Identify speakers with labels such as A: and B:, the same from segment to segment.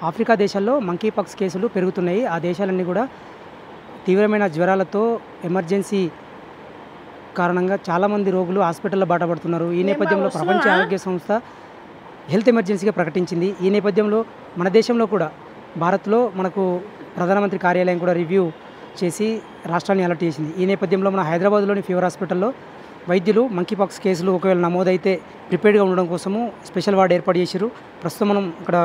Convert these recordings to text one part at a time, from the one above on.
A: Africa దేశాల్లో monkey pox కేసులు పెరుగుతున్నాయి. ఆ దేశాలన్నీ కూడా తీవ్రమైన జ్వరాలతో ఎమర్జెన్సీ కారణంగా చాలామంది రోగులు హాస్పిటల్లో బాట పడుతున్నారు. ఈ నేపథ్యంలో ప్రపంచ ఆరోగ్య సంస్థ హెల్త్ ఎమర్జెన్సీగా ప్రకటించింది. ఈ నేపథ్యంలో మన దేశంలో కూడా భారత్లో మనకు ప్రధానమంత్రి కార్యాలయం కూడా రివ్యూ చేసి రాష్ట్రాన్ని అలర్ట్ చేసింది. ఈ నేపథ్యంలో మన హైదరాబాద్లోని ఫీవర్ హాస్పిటల్లో వైద్యులు మంకీ పాక్స్ కేసులు ఒకవేళ నమోదైతే ప్రిపేర్డ్గా ఉండడం కోసము స్పెషల్ వార్డు ఏర్పాటు చేశారు. ప్రస్తుతం మనం ఇక్కడ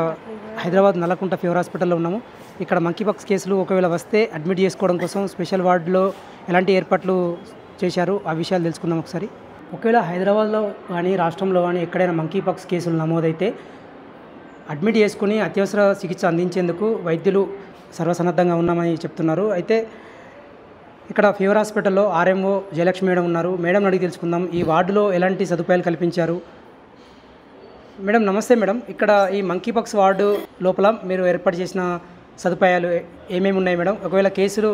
A: హైదరాబాద్ నల్లకుంట ఫీవర్ హాస్పిటల్లో ఉన్నాము. ఇక్కడ మంకీ పాక్స్ కేసులు ఒకవేళ వస్తే అడ్మిట్ చేసుకోవడం కోసం స్పెషల్ వార్డులో ఎలాంటి ఏర్పాట్లు చేశారు ఆ విషయాలు తెలుసుకుందాం ఒకసారి. ఒకవేళ హైదరాబాద్లో కానీ రాష్ట్రంలో కానీ ఎక్కడైనా మంకీ పాక్స్ కేసులు నమోదైతే అడ్మిట్ చేసుకుని అత్యవసర చికిత్స అందించేందుకు వైద్యులు సర్వసన్నద్ధంగా ఉన్నామని చెప్తున్నారు. అయితే ఇక్కడ ఫీవర్ హాస్పిటల్లో ఆర్ఎంఓ జయలక్ష్మి మేడం ఉన్నారు. మేడం అడిగి తెలుసుకుందాం ఈ వార్డులో ఎలాంటి సదుపాయాలు కల్పించారు. మేడం నమస్తే మేడం. ఇక్కడ ఈ మంకీ పాక్స్ వార్డు లోపల మీరు ఏర్పాటు చేసిన సదుపాయాలు ఏమేమి ఉన్నాయి మేడం? ఒకవేళ కేసులు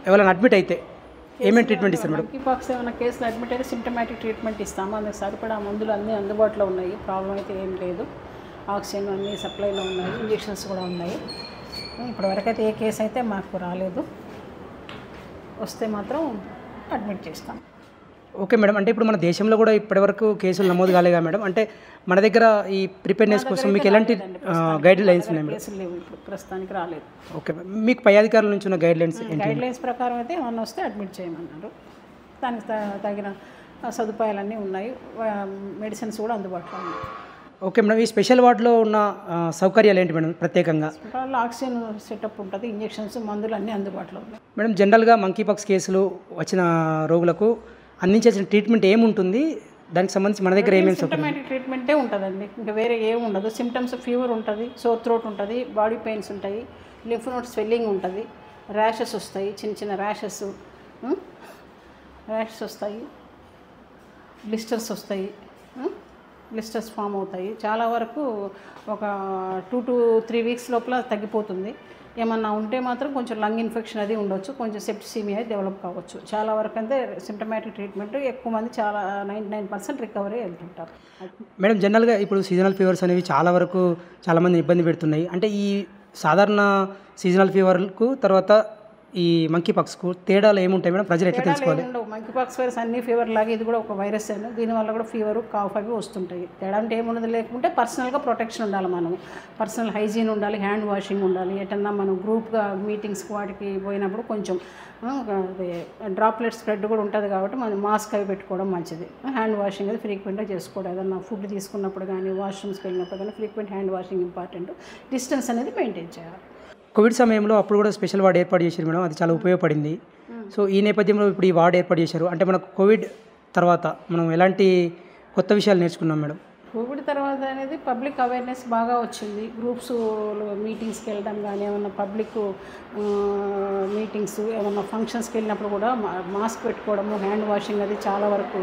A: ఎవరైనా అడ్మిట్ అయితే ఏమేమి ట్రీట్మెంట్ ఇస్తారు మేడం?
B: మంకీ పాక్స్ ఏమైనా కేసులు అడ్మిట్ అయితే సిమ్టమాటిక్ ట్రీట్మెంట్ ఇస్తాము. అందుకు సరిపడా మందులు అన్నీ అందుబాటులో ఉన్నాయి. ప్రాబ్లం అయితే ఏం లేదు. ఆక్సిజన్ అన్నీ సప్లైలో ఉన్నాయి. ఇంజెక్షన్స్ కూడా ఉన్నాయి. ఇప్పటివరకు అయితే ఏ కేసు అయితే మాకు రాలేదు. వస్తే మాత్రం అడ్మిట్ చేస్తాం.
A: Okay madam. అంటే ఇప్పుడు మన దేశంలో కూడా ఇప్పటివరకు కేసులు నమోదు కాలేగా మేడం? అంటే మన దగ్గర ఈ ప్రిపేర్నెస్ కోసం మీకు ఎలాంటి గైడ్ లైన్స్ ఉన్నాయి?
B: కేసులు లేవు, ఇప్పుడు ప్రస్తుతానికి రాలేదు.
A: ఓకే, మీకు పై అధికారుల నుంచి ఉన్న గైడ్ లైన్స్ ఏంటి?
B: గైడ్ లైన్స్ ప్రకారం అయితే ఏమన్నా వస్తే అడ్మిట్ చేయమన్నారు. దానికి తగిన సదుపాయాలన్నీ ఉన్నాయి. మెడిసిన్స్ కూడా అందుబాటులో ఉన్నాయి.
A: Okay madam. ఈ స్పెషల్ వార్డులో ఉన్న సౌకర్యాలు ఏంటి మేడం ప్రత్యేకంగా?
B: ఆక్సిజన్ సెటప్ ఉంటుంది, ఇంజెక్షన్స్, మందులు అన్నీ అందుబాటులో ఉన్నాయి.
A: మేడం జనరల్గా మంకీ పాక్స్ కేసులు వచ్చిన రోగులకు అందించాల్సిన ట్రీట్మెంట్ ఏముంటుంది? దానికి సంబంధించి మన దగ్గర ఏమేమి
B: సిమ్టమాటిక్ ట్రీట్మెంటే ఉంటుందండి. ఇంకా వేరే ఏమి ఉండదు. సిమ్టమ్స్ ఫీవర్ ఉంటుంది, సోర్ థ్రోట్ ఉంటుంది, బాడీ పెయిన్స్ ఉంటాయి, లింఫ్ నోడ్ స్వెల్లింగ్ ఉంటుంది, ర్యాషెస్ వస్తాయి, చిన్న చిన్న ర్యాషెస్ వస్తాయి, బ్లిస్టర్స్ వస్తాయి, బ్లిస్టర్స్ ఫామ్ అవుతాయి. చాలా వరకు ఒక 2 to 3 weeks లోపల తగ్గిపోతుంది. ఏమన్నా ఉంటే మాత్రం కొంచెం లంగ్ ఇన్ఫెక్షన్ అది ఉండొచ్చు, కొంచెం సెప్టిసిమియా డెవలప్ కావచ్చు. చాలా వరకు అంటే సిమ్టమాటిక్ ట్రీట్మెంట్ ఎక్కువ మంది చాలా 99% రికవరీ వెళ్తుంటారు.
A: మేడం జనరల్గా ఇప్పుడు సీజనల్ ఫీవర్స్ అనేవి చాలా వరకు చాలామంది ఇబ్బంది పెడుతున్నాయి. అంటే ఈ సాధారణ సీజనల్ ఫీవర్కు తర్వాత ఈ మంకీ పాక్స్కు తేడాలు ఏముంటాయి మేడం? ప్రజలు ఎట్లా తెలుసుకోవాలి?
B: మంకీ పాక్స్ వైరస్ అన్ని ఫీవర్ లాగా ఇది కూడా ఒక వైరస్ అయినా దీనివల్ల కూడా ఫీవర్, కాఫ్ అవి వస్తుంటాయి. తేడా అంటే ఏమున్నది లేకుంటే పర్సనల్గా ప్రొటెక్షన్ ఉండాలి. మనం పర్సనల్ హైజీన్ ఉండాలి, హ్యాండ్ వాషింగ్ ఉండాలి. ఎటన్నా మనం గ్రూప్గా మీటింగ్స్కి వాటికి పోయినప్పుడు కొంచెం డ్రాప్లెట్ స్ప్రెడ్ కూడా ఉంటుంది కాబట్టి మనం మాస్క్ అవి పెట్టుకోవడం మంచిది. హ్యాండ్ వాషింగ్ అది ఫ్రీక్వెంట్గా చేసుకోవడం. ఏదన్నా ఫుడ్ తీసుకున్నప్పుడు కానీ వాష్రూమ్స్కి వెళ్ళినప్పుడు కానీ frequent hand washing important. Distance అనేది మెయింటైన్ చేయాలి.
A: కోవిడ్ సమయంలో అప్పుడు కూడా స్పెషల్ వార్డు ఏర్పాటు చేశారు మేడం, అది చాలా ఉపయోగపడింది. సో ఈ నేపథ్యంలో ఇప్పుడు ఈ వార్డు ఏర్పాటు చేశారు అంటే మనకు కోవిడ్ తర్వాత మనం ఎలాంటి కొత్త విషయాలు నేర్చుకున్నాం మేడం?
B: కోవిడ్ తర్వాత అనేది పబ్లిక్ అవేర్నెస్ బాగా వచ్చింది. గ్రూప్స్ మీటింగ్స్కి వెళ్ళడం కానీ, ఏమన్నా పబ్లిక్ మీటింగ్స్, ఏమన్నా ఫంక్షన్స్కి వెళ్ళినప్పుడు కూడా మాస్క్ పెట్టుకోవడము, హ్యాండ్ వాషింగ్ అది చాలా వరకు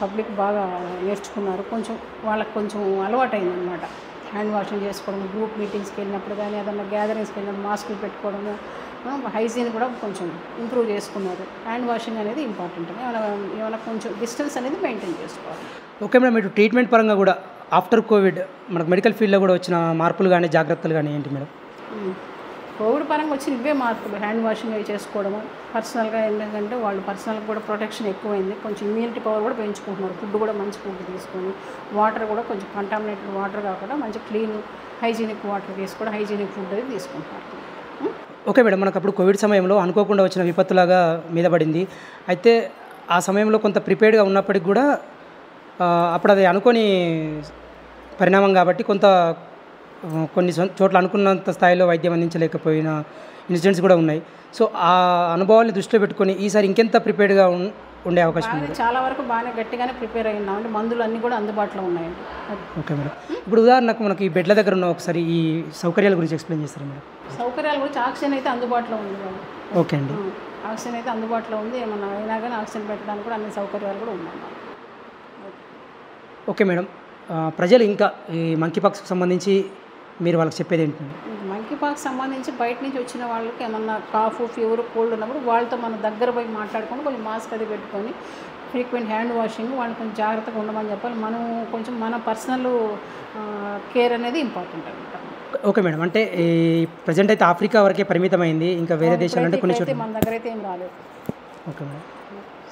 B: పబ్లిక్ బాగా నేర్చుకున్నారు. కొంచెం వాళ్ళకి కొంచెం అలవాటైంది అనమాట హ్యాండ్ వాషింగ్ చేసుకోవడం. గ్రూప్ మీటింగ్స్కి వెళ్ళినప్పుడు కానీ, ఏదన్నా గ్యాదరింగ్స్కి వెళ్ళినప్పుడు మాస్కులు పెట్టుకోవడము, హైజీన్ కూడా కొంచెం ఇంప్రూవ్ చేసుకున్నారు. హ్యాండ్ వాషింగ్ అనేది ఇంపార్టెంట్. ఏమైనా కొంచెం డిస్టెన్స్ అనేది మెయింటైన్ చేసుకోవాలి.
A: Okay madam. ఇటు ట్రీట్మెంట్ పరంగా కూడా ఆఫ్టర్ కోవిడ్ మనకు మెడికల్ ఫీల్డ్లో కూడా వచ్చిన మార్పులు కానీ జాగ్రత్తలు కానీ ఏంటి మేడం?
B: కోవిడ్ పరంగా వచ్చిన ఇవే మార్పులు. హ్యాండ్ వాషింగ్ అవి చేసుకోవడము, పర్సనల్గా ఎందుకంటే వాళ్ళు పర్సనల్గా కూడా ప్రొటెక్షన్ ఎక్కువైంది. కొంచెం ఇమ్యూనిటీ పవర్ కూడా పెంచుకుంటున్నారు. ఫుడ్ కూడా మంచి ఫుడ్ తీసుకొని, వాటర్ కూడా కొంచెం కంటామినేటెడ్ వాటర్ కాకుండా మంచి క్లీన్ హైజీనిక్ వాటర్ తీసుకోవడం, హైజీనిక్ ఫుడ్ అది తీసుకుంటున్నారు.
A: Okay madam. మనకు అప్పుడు కోవిడ్ సమయంలో అనుకోకుండా వచ్చిన విపత్తులాగా మీద పడింది. అయితే ఆ సమయంలో కొంత ప్రిపేర్డ్గా ఉన్నప్పటికి కూడా అప్పుడు అది అనుకోని పరిణామం కాబట్టి కొంత కొన్ని చోట్ల అనుకున్నంత స్థాయిలో వైద్యం అందించలేకపోయిన ఇన్సిడెంట్స్ కూడా ఉన్నాయి. సో ఆ అనుభవాన్ని దృష్టిలో పెట్టుకొని ఈసారి ఇంకెంత ప్రిపేర్డ్గా ఉండే అవకాశం ఉంది?
B: చాలా వరకు బాగానే గట్టిగానే ప్రిపేర్ అయినా అంటే మందులు అన్నీ కూడా అందుబాటులో ఉన్నాయండి.
A: Okay madam. ఇప్పుడు ఉదాహరణకు మనకి ఈ బెడ్ల దగ్గర ఉన్న ఒకసారి ఈ సౌకర్యాల గురించి ఎక్స్ప్లెయిన్ చేస్తారు మేడం?
B: సౌకర్యాల గురించి ఆక్సిజన్ అయితే అందుబాటులో ఉంది.
A: ఓకే అండి.
B: ఆక్సిజన్ అయితే అందుబాటులో ఉంది. ఏమన్నా అయినా కానీ ఆక్సిజన్ పెట్టడానికి కూడా అన్ని సౌకర్యాలు కూడా ఉన్నాయి.
A: Okay madam. ప్రజలు ఇంకా ఈ మంకీ పాక్స్కి సంబంధించి మీరు వాళ్ళకి చెప్పేది ఏంటంటే?
B: మంకీ పాక్స్ సంబంధించి బయట నుంచి వచ్చిన వాళ్ళకి ఏమన్నా కాఫ్, ఫీవర్, కోల్డ్ ఉన్నప్పుడు వాళ్ళతో మనం దగ్గర పోయి మాట్లాడుకొని కొంచెం మాస్క్ అది పెట్టుకొని ఫ్రీక్వెంట్ హ్యాండ్ వాషింగ్ వాళ్ళని కొంచెం జాగ్రత్తగా ఉండమని చెప్పాలి. మనం కొంచెం మన పర్సనల్ కేర్ అనేది ఇంపార్టెంట్ అనమాట.
A: Okay madam. అంటే ఈ ప్రెజెంట్ అయితే ఆఫ్రికా వరకే పరిమితమైంది. ఇంకా వేరే దేశాలంటే కొన్ని చోట్ల.
B: మన దగ్గర అయితే ఏం రాలేదు.
A: Okay madam.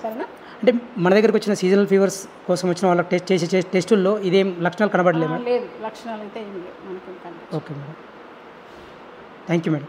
B: సరేనా?
A: అంటే మన దగ్గరికి వచ్చిన సీజనల్ ఫీవర్స్ కోసం వచ్చిన వాళ్ళకి టెస్ట్ చేసే టెస్టుల్లో ఇదేం లక్షణాలు కనబడలేదు మేడం?
B: లేదు, లక్షణాలు అయితే ఏం లేవు మనకి.
A: Okay madam. Thank you madam.